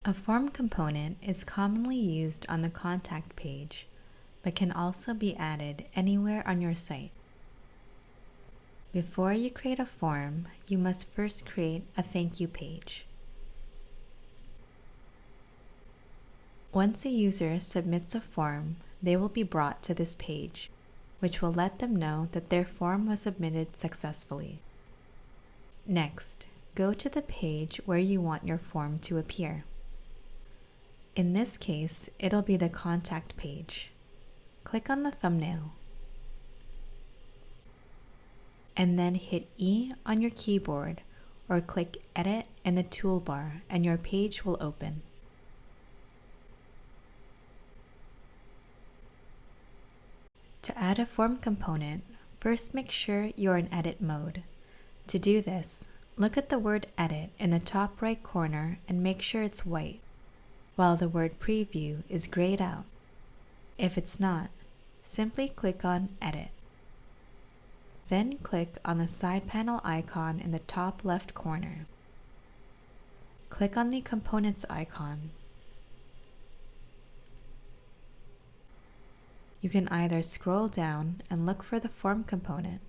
A form component is commonly used on the contact page, but can also be added anywhere on your site. Before you create a form, you must first create a thank you page. Once a user submits a form, they will be brought to this page, which will let them know that their form was submitted successfully. Next, go to the page where you want your form to appear. In this case, it'll be the contact page. Click on the thumbnail, and then hit E on your keyboard or click Edit in the toolbar and your page will open. To add a form component, first make sure you're in edit mode. To do this, look at the word Edit in the top right corner and make sure it's white, while the word Preview is grayed out. If it's not, simply click on Edit. Then click on the side panel icon in the top left corner. Click on the Components icon. You can either scroll down and look for the form component,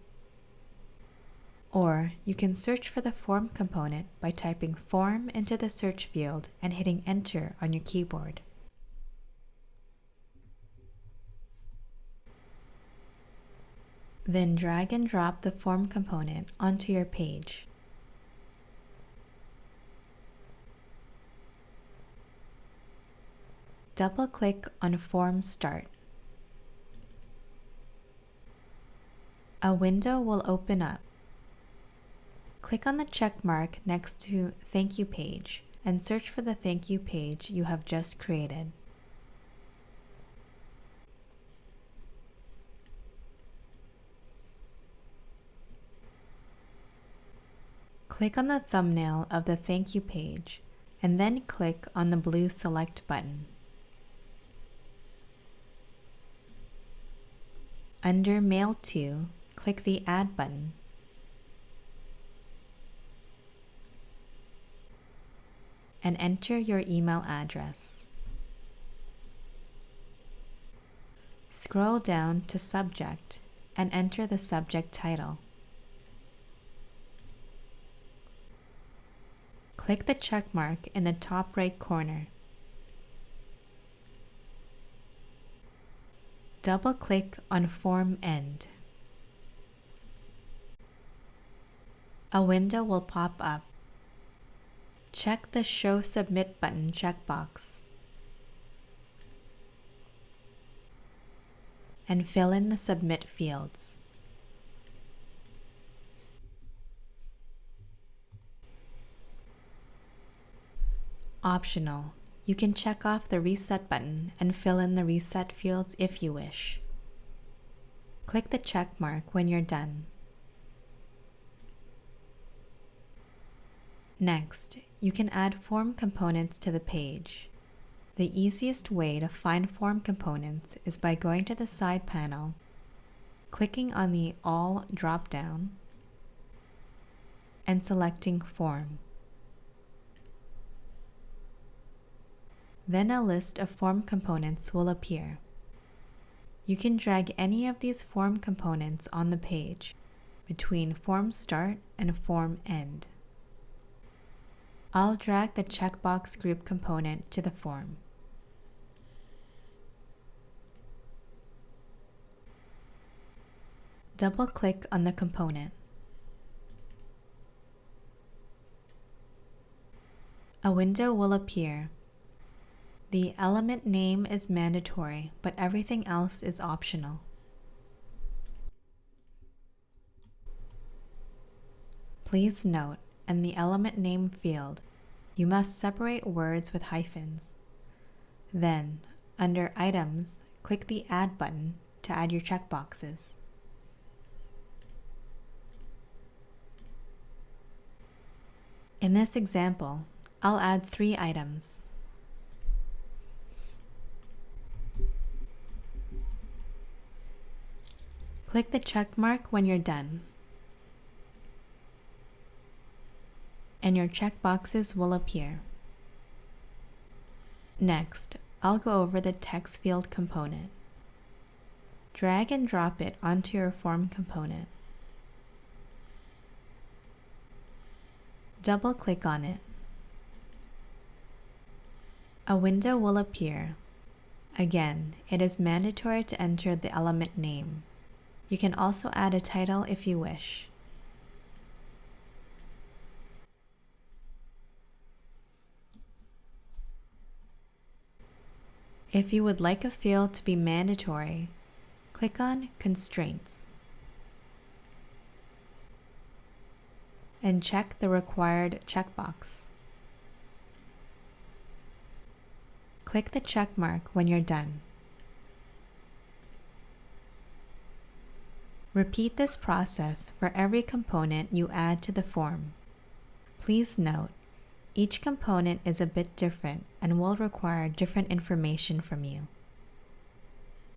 or you can search for the form component by typing form into the search field and hitting enter on your keyboard. Then drag and drop the form component onto your page. Double-click on Form Start. A window will open up. Click on the check mark next to Thank You page and search for the thank you page you have just created. Click on the thumbnail of the thank you page and then click on the blue Select button. Under Mail To, click the Add button. And enter your email address. Scroll down to Subject and enter the subject title. Click the check mark in the top right corner. Double-click on Form End. A window will pop up. Check the Show Submit button checkbox and fill in the submit fields. Optional, you can check off the Reset button and fill in the reset fields if you wish. Click the check mark when you're done. Next, you can add form components to the page. The easiest way to find form components is by going to the side panel, clicking on the All drop-down, and selecting Form. Then a list of form components will appear. You can drag any of these form components on the page between Form Start and Form End. I'll drag the checkbox group component to the form. Double-click on the component. A window will appear. The element name is mandatory, but everything else is optional. Please note, in the element name field, you must separate words with hyphens. Then, under Items, click the Add button to add your checkboxes. In this example, I'll add 3 items. Click the check mark when you're done, and your checkboxes will appear. Next, I'll go over the text field component. Drag and drop it onto your form component. Double-click on it. A window will appear. Again, it is mandatory to enter the element name. You can also add a title if you wish. If you would like a field to be mandatory, click on Constraints and check the required checkbox. Click the check mark when you're done. Repeat this process for every component you add to the form. Please note, each component is a bit different and will require different information from you.